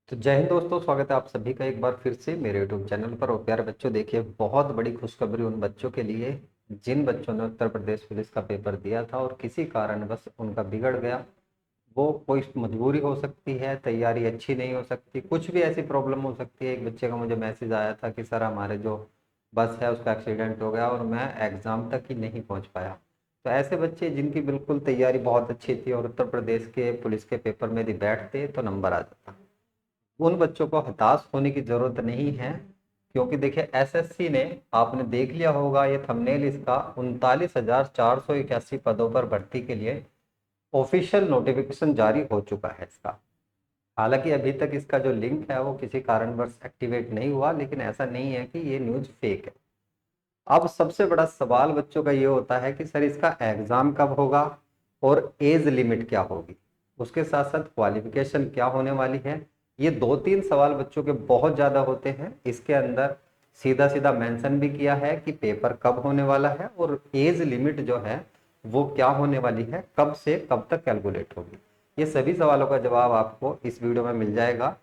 तो जय हिंद दोस्तों, स्वागत है आप सभी का एक बार फिर से मेरे YouTube चैनल पर। और प्यारे बच्चों, देखिए बहुत बड़ी खुशखबरी उन बच्चों के लिए जिन बच्चों ने उत्तर प्रदेश पुलिस का पेपर दिया था और किसी कारणवश उनका बिगड़ गया। वो कोई मजबूरी हो सकती है, तैयारी अच्छी नहीं हो सकती, कुछ भी ऐसी प्रॉब्लम हो सकती है। एक बच्चे का मुझे मैसेज आया था कि सर हमारे जो बस है उसका एक्सीडेंट हो गया और मैं एग्ज़ाम तक ही नहीं पहुंच पाया। तो ऐसे बच्चे जिनकी बिल्कुल तैयारी बहुत अच्छी थी और उत्तर प्रदेश के पुलिस के पेपर में यदि बैठते तो नंबर आ जाता, उन बच्चों को हताश होने की जरूरत नहीं है। क्योंकि देखिए एसएससी ने, आपने देख लिया होगा ये थंबनेल इसका, 39,481 पदों पर भर्ती के लिए ऑफिशियल नोटिफिकेशन जारी हो चुका है इसका। हालांकि अभी तक इसका जो लिंक है वो किसी कारणवश एक्टिवेट नहीं हुआ, लेकिन ऐसा नहीं है कि ये न्यूज़ फेक है। अब सबसे बड़ा सवाल बच्चों का ये होता है कि सर इसका एग्जाम कब होगा और एज लिमिट क्या होगी, उसके साथ साथ क्वालिफिकेशन क्या होने वाली है। ये दो तीन सवाल बच्चों के बहुत ज़्यादा होते हैं। इसके अंदर सीधा सीधा मेंशन भी किया है कि पेपर कब होने वाला है और एज लिमिट जो है वो क्या होने वाली है, कब से कब तक कैलकुलेट होगी। ये सभी सवालों का जवाब आपको इस वीडियो में मिल जाएगा।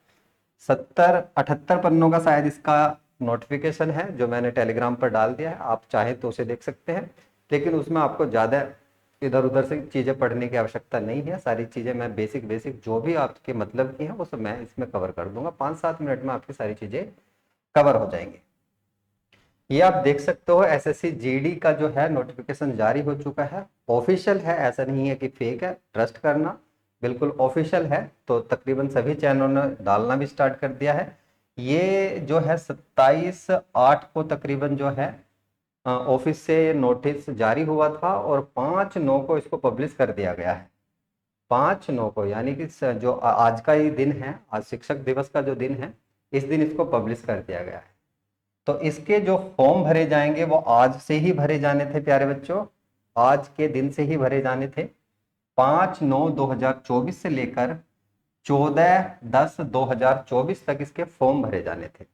70-78 पन्नों का शायद इसका नोटिफिकेशन है जो मैंने टेलीग्राम पर डाल दिया है, आप चाहे तो उसे देख सकते हैं। लेकिन उसमें आपको ज़्यादा इधर उधर से चीज़ें पढ़ने की आवश्यकता नहीं है। सारी चीज़ें मैं बेसिक बेसिक जो भी आपके मतलब की हैं वो सब मैं इसमें कवर कर दूंगा। 5-7 मिनट में आपकी सारी चीज़ें कवर हो जाएंगी। ये आप देख सकते हो, एसएससी जीडी का जो है नोटिफिकेशन जारी हो चुका है। ऑफिशियल है, ऐसा नहीं है कि फेक है, ट्रस्ट करना, बिल्कुल ऑफिशियल है। तो तकरीबन सभी चैनलों ने डालना भी स्टार्ट कर दिया है। ये जो है 27/8 को तकरीबन जो है ऑफिस से नोटिस जारी हुआ था और 5/9 को इसको पब्लिश कर दिया गया है। 5/9 को, यानी कि जो आज का ही दिन है, आज शिक्षक दिवस का जो दिन है, इस दिन इसको पब्लिश कर दिया गया है। तो इसके जो फॉर्म भरे जाएंगे वो आज से ही भरे जाने थे प्यारे बच्चों, आज के दिन से ही भरे जाने थे। 5/9/2024 से लेकर 14/10/2024 तक इसके फॉर्म भरे जाने थे।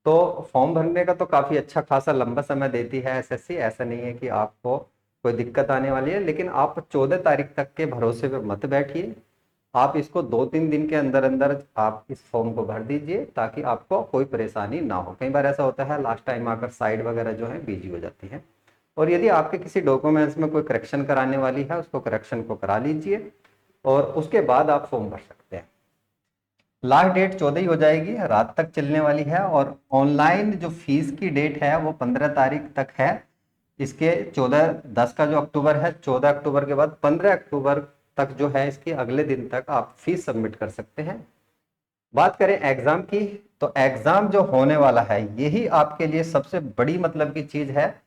तो फॉर्म भरने का तो काफी अच्छा खासा लंबा समय देती है एसएससी, ऐसा नहीं है कि आपको कोई दिक्कत आने वाली है। लेकिन आप 14 तारीख तक के भरोसे पे मत बैठिए। आप इसको 2-3 दिन के अंदर अंदर आप इस फॉर्म को भर दीजिए ताकि आपको कोई परेशानी ना हो। कई बार ऐसा होता है लास्ट टाइम आकर साइड वगैरह जो है बिजी हो जाती है। और यदि आपके किसी डॉक्यूमेंट्स में कोई करेक्शन कराने वाली है, उसको करेक्शन को करा लीजिए और उसके बाद आप फॉर्म भर सकते हैं। लास्ट डेट 14 ही हो जाएगी, रात तक चलने वाली है। और ऑनलाइन जो फीस की डेट है वो 15 तारीख तक है। इसके 14/10 का जो अक्टूबर है, 14 अक्टूबर के बाद 15 अक्टूबर तक जो है, इसके अगले दिन तक आप फीस सबमिट कर सकते हैं। बात करें एग्जाम की, तो एग्जाम जो होने वाला है यही आपके लिए सबसे बड़ी मतलब की चीज है।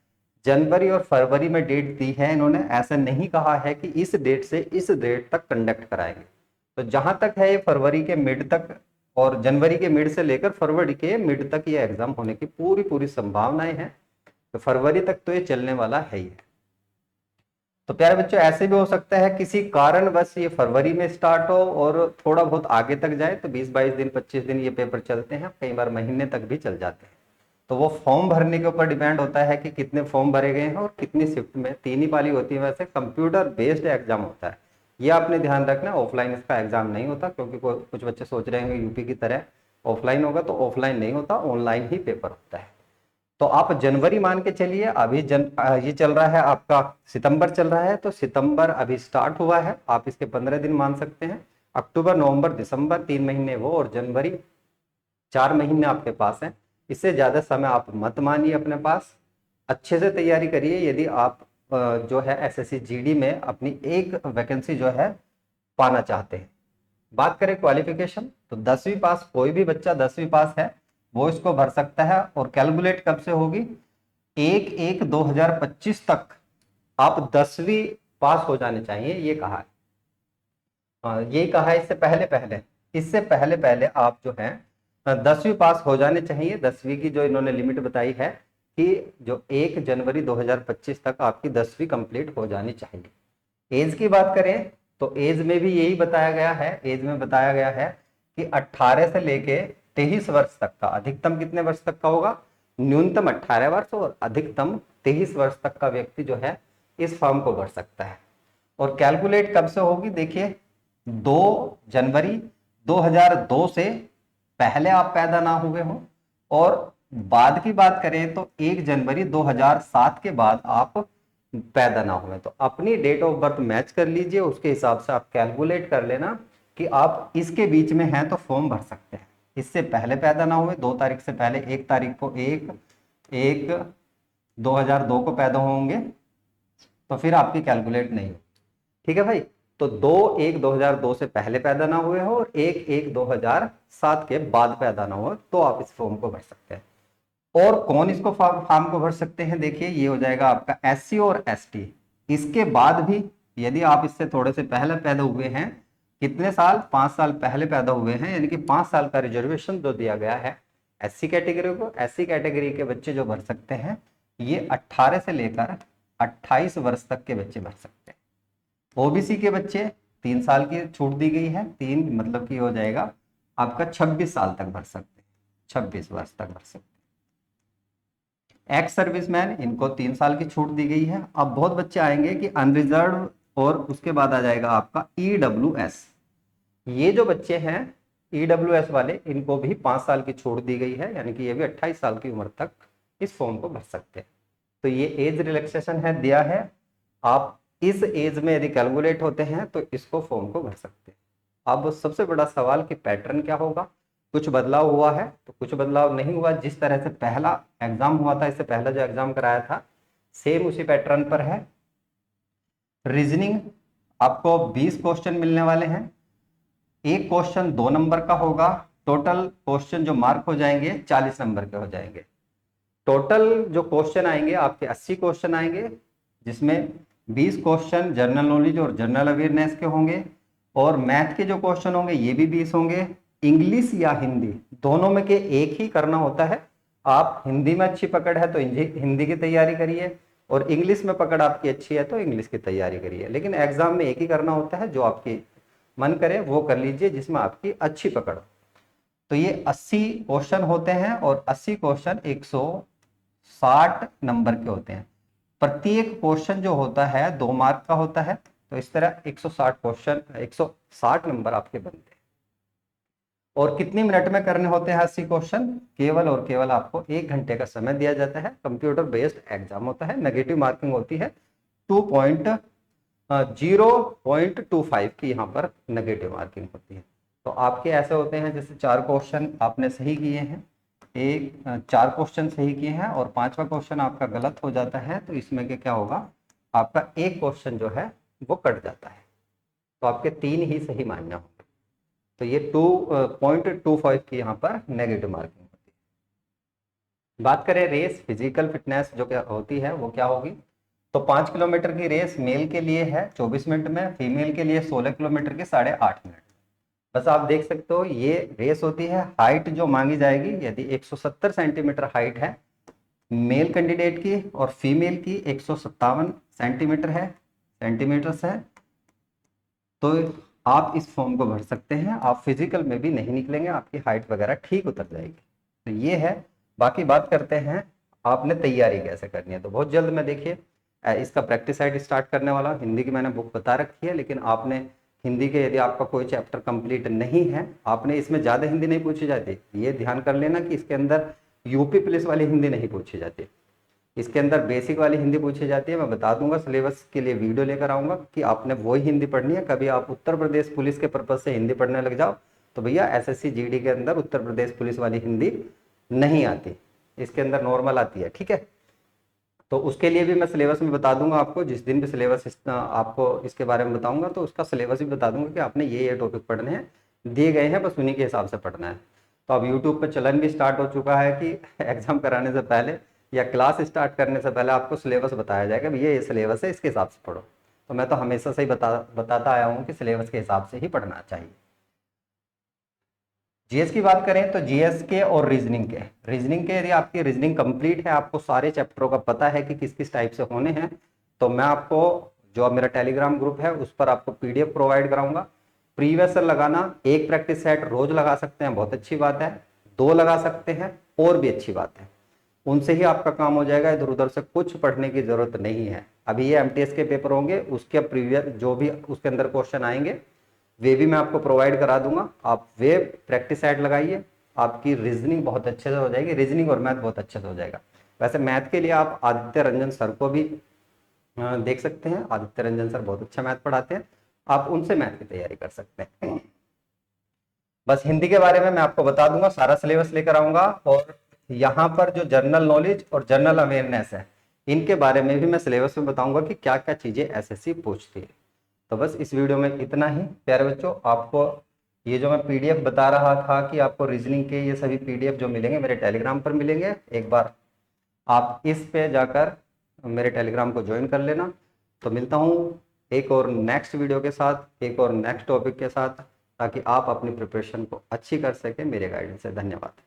जनवरी और फरवरी में डेट दी है इन्होंने, ऐसा नहीं कहा है कि इस डेट से इस डेट तक कंडक्ट कराएंगे। तो जहां तक है ये फरवरी के मिड तक और जनवरी के मिड से लेकर फरवरी के मिड तक ये एग्जाम होने की पूरी पूरी संभावनाएं हैं। तो फरवरी तक तो ये चलने वाला है ही है। तो प्यारे बच्चों, ऐसे भी हो सकता है किसी कारणवश ये फरवरी में स्टार्ट हो और थोड़ा बहुत आगे तक जाए, तो 20-22 दिन 25 दिन ये पेपर चलते हैं, कई बार महीने तक भी चल जाते हैं। तो वो फॉर्म भरने के ऊपर डिपेंड होता है कि कितने फॉर्म भरे गए हैं और कितनी शिफ्ट में। 3 ही पाली होती है, वैसे कंप्यूटर बेस्ड एग्जाम होता है। ये आपने ध्यान रखना, ऑफलाइन इसका एग्जाम नहीं होता। क्योंकि कुछ बच्चे सोच रहे हैं यूपी की तरह ऑफलाइन होगा, तो ऑफलाइन नहीं होता, ऑनलाइन ही पेपर होता है। तो आप जनवरी मान के चलिए। अभी ये चल रहा है आपका, सितंबर चल रहा है, तो सितंबर अभी स्टार्ट हुआ है, आप इसके 15 दिन मान सकते हैं। अक्टूबर नवंबर दिसंबर 3 महीने वो, और जनवरी 4 महीने आपके पास है। इससे ज्यादा समय आप मत मानिए अपने पास। अच्छे से तैयारी करिए यदि आप जो है एसएससी जीडी में अपनी एक वैकेंसी जो है पाना चाहते हैं। बात करें क्वालिफिकेशन, तो 10वीं पास, कोई भी बच्चा 10वीं पास है वो इसको भर सकता है। और कैलकुलेट कब से होगी, 1/1/2025 तक आप 10वीं पास हो जाने चाहिए, ये कहा है। ये कहा है, इससे पहले पहले आप जो है 10वीं पास हो जाने चाहिए। 10वीं की जो इन्होंने लिमिट बताई है कि जो 1 जनवरी 2025 तक आपकी 10वीं कंप्लीट हो जानी चाहिए। एज की बात करें तो एज में भी यही बताया गया है। एज में बताया गया है कि 18 से लेके 23 वर्ष तक का, अधिकतम कितने वर्ष तक का होगा, न्यूनतम 18 वर्ष और अधिकतम 23 वर्ष तक का व्यक्ति जो है इस फॉर्म को भर सकता है। और कैलकुलेट कब से होगी, देखिए 2 जनवरी 2002 से पहले आप पैदा ना हुए हो, और बाद की बात करें तो 1 जनवरी 2007 के बाद आप पैदा ना हुए। तो अपनी डेट ऑफ बर्थ मैच कर लीजिए, उसके हिसाब से आप कैलकुलेट कर लेना कि आप इसके बीच में हैं तो फॉर्म भर सकते हैं। इससे पहले पैदा ना हुए, 2 तारीख से पहले, 1 तारीख को 1/1/2002 को पैदा होंगे तो फिर आपकी कैलकुलेट नहीं हो। ठीक है भाई। तो 2/1/2002 से पहले पैदा ना हुए हो और 1/1/2007 के बाद पैदा ना हो तो आप इस फॉर्म को भर सकते हैं। और कौन इसको फॉर्म को भर सकते हैं, देखिए ये हो जाएगा आपका SC और ST। इसके बाद भी यदि आप इससे थोड़े से पहले पैदा हुए हैं, कितने साल, 5 साल पहले पैदा हुए हैं, यानी कि 5 साल का रिजर्वेशन जो दिया गया है SC कैटेगरी को, SC कैटेगरी के बच्चे जो भर सकते हैं ये 18 से लेकर 28 वर्ष तक के बच्चे भर सकते हैं। OBC के बच्चे 3 साल की छूट दी गई है, 3 मतलब कि हो जाएगा आपका 26 साल तक भर सकते हैं, 26 वर्ष तक भर सकते हैं। एक्स सर्विसमैन, इनको 3 साल की छूट दी गई है। अब बहुत बच्चे आएंगे कि अनरिजर्व, और उसके बाद आ जाएगा आपका EWS। ये जो बच्चे हैं EWS वाले, इनको भी 5 साल की छूट दी गई है, यानी कि ये भी 28 साल की उम्र तक इस फॉर्म को भर सकते हैं। तो ये एज रिलैक्सेशन है दिया है, आप इस एज में यदि कैलकुलेट होते हैं तो इसको फॉर्म को भर सकते हैं। अब सबसे बड़ा सवाल कि पैटर्न क्या होगा, कुछ बदलाव हुआ है तो कुछ बदलाव नहीं हुआ। जिस तरह से पहला एग्जाम हुआ था, इससे पहला जो एग्जाम कराया था सेम उसी पैटर्न पर है। रीजनिंग आपको 20 क्वेश्चन मिलने वाले हैं, एक क्वेश्चन 2 नंबर का होगा, टोटल क्वेश्चन जो मार्क हो जाएंगे 40 नंबर के हो जाएंगे। टोटल जो क्वेश्चन आएंगे आपके 80 क्वेश्चन आएंगे, जिसमें 20 क्वेश्चन जनरल नॉलेज और जनरल अवेयरनेस के होंगे, और मैथ के जो क्वेश्चन होंगे ये भी 20 होंगे। इंग्लिश या हिंदी दोनों में के एक ही करना होता है। आप हिंदी में अच्छी पकड़ है तो हिंदी की तैयारी करिए, और इंग्लिश में पकड़ आपकी अच्छी है तो इंग्लिश की तैयारी करिए। लेकिन एग्जाम में एक ही करना होता है, जो आपकी मन करे वो कर लीजिए जिसमें आपकी अच्छी पकड़ हो। तो ये 80 क्वेश्चन होते हैं, और 80 क्वेश्चन 160 नंबर के होते हैं। प्रत्येक क्वेश्चन जो होता है 2 मार्क का होता है, तो इस तरह 160 क्वेश्चन, 160 नंबर आपके बनते हैं। और कितनी मिनट में करने होते हैं 80 क्वेश्चन, केवल और केवल आपको 1 घंटे का समय दिया जाता है। कंप्यूटर बेस्ड एग्जाम होता है, नेगेटिव मार्किंग होती है 0.25 की यहाँ पर नेगेटिव मार्किंग होती है। तो आपके ऐसे होते हैं जैसे 4 क्वेश्चन आपने सही किए हैं, 4 क्वेश्चन सही किए हैं और 5वां क्वेश्चन आपका गलत हो जाता है, तो इसमें क्या होगा, आपका एक क्वेश्चन जो है वो कट जाता है, तो आपके 3 ही सही मानना होंगे। तो ये 2.25 की यहाँ पर नेगेटिव मार्किंग होती है। बात करें रेस, फिजिकल फिटनेस जो क्या होती है वो क्या होगी, तो 5 किलोमीटर की रेस मेल के लिए है 24 मिनट में, फीमेल के लिए 16 किलोमीटर के 8.5 मिनट। बस आप देख सकते हो ये रेस होती है। हाइट जो मांगी जाएगी, यदि 170 सेंटीमीटर हाइट है मेल कैंडिडेट की, और फीमेल की 157 सेंटीमीटर है, सेंटीमीटर्स है, तो आप इस फॉर्म को भर सकते हैं। आप फिजिकल में भी नहीं निकलेंगे, आपकी हाइट वगैरह ठीक उतर जाएगी। तो ये है। बाकी बात करते हैं आपने तैयारी कैसे करनी है। तो बहुत जल्द मैं देखिए इसका प्रैक्टिस साइट स्टार्ट करने वाला हूँ। हिंदी की मैंने बुक बता रखी है, लेकिन आपने हिंदी के यदि आपका कोई चैप्टर कंप्लीट नहीं है, आपने इसमें ज़्यादा हिंदी नहीं पूछी जाती, ये ध्यान कर लेना कि इसके अंदर यूपी पुलिस वाली हिंदी नहीं पूछी जाती, इसके अंदर बेसिक वाली हिंदी पूछी जाती है। मैं बता दूंगा, सिलेबस के लिए वीडियो लेकर आऊंगा कि आपने वही हिंदी पढ़नी है। कभी आप उत्तर प्रदेश पुलिस के पर्पज से हिंदी पढ़ने लग जाओ तो भैया SSC GD के अंदर उत्तर प्रदेश पुलिस वाली हिंदी नहीं आती, इसके अंदर नॉर्मल आती है। ठीक है, तो उसके लिए भी मैं सिलेबस में बता दूंगा आपको। जिस दिन भी सिलेबस आपको इसके बारे में बताऊंगा तो उसका सिलेबस भी बता दूंगा कि आपने ये टॉपिक पढ़ने हैं, दिए गए हैं, बस उन्हीं के हिसाब से पढ़ना है। तो अब यूट्यूब पर चलन भी स्टार्ट हो चुका है कि एग्जाम कराने से पहले या क्लास स्टार्ट करने से पहले आपको सिलेबस बताया जाएगा, भैया ये सिलेबस है, इसके हिसाब से पढ़ो। तो मैं तो हमेशा से ही बताता आया हूँ कि सिलेबस के हिसाब से ही पढ़ना चाहिए। जीएस की बात करें तो जीएस के और रीजनिंग के यदि आपकी रीजनिंग कंप्लीट है, आपको सारे चैप्टरों का पता है कि किस किस टाइप से होने हैं, तो मैं आपको जो मेरा टेलीग्राम ग्रुप है उस पर आपको PDF प्रोवाइड कराऊंगा। प्रीवियस ईयर लगाना, एक प्रैक्टिस सेट रोज लगा सकते हैं, बहुत अच्छी बात है, 2 लगा सकते हैं और भी अच्छी बात है, उनसे ही आपका काम हो जाएगा। इधर उधर से कुछ पढ़ने की जरूरत नहीं है। अभी ये MTS के पेपर होंगे, उसके प्रीवियस जो भी उसके अंदर क्वेश्चन आएंगे वे भी मैं आपको प्रोवाइड करा दूंगा। आप वे प्रैक्टिस सेट लगाइए, आपकी रीजनिंग बहुत अच्छे से हो जाएगी, रीजनिंग और मैथ बहुत अच्छे से हो जाएगा। वैसे मैथ के लिए आप आदित्य रंजन सर को भी देख सकते हैं, आदित्य रंजन सर बहुत अच्छा मैथ पढ़ाते हैं, आप उनसे मैथ की तैयारी कर सकते हैं। बस हिंदी के बारे में मैं आपको बता दूंगा, सारा सिलेबस लेकर आऊंगा, और यहाँ पर जो जनरल नॉलेज और जनरल अवेयरनेस है, इनके बारे में भी मैं सिलेबस में बताऊंगा कि क्या क्या चीजें एसएससी पूछती है। तो बस इस वीडियो में इतना ही प्यारे बच्चों। आपको ये जो मैं पीडीएफ बता रहा था कि आपको रीजनिंग के ये सभी पीडीएफ जो मिलेंगे मेरे टेलीग्राम पर मिलेंगे, एक बार आप इस पे जाकर मेरे टेलीग्राम को ज्वाइन कर लेना। तो मिलता हूँ एक और नेक्स्ट वीडियो के साथ, एक और नेक्स्ट टॉपिक के साथ, ताकि आप अपनी प्रिपरेशन को अच्छी कर सकें मेरे गाइडेंस से। धन्यवाद।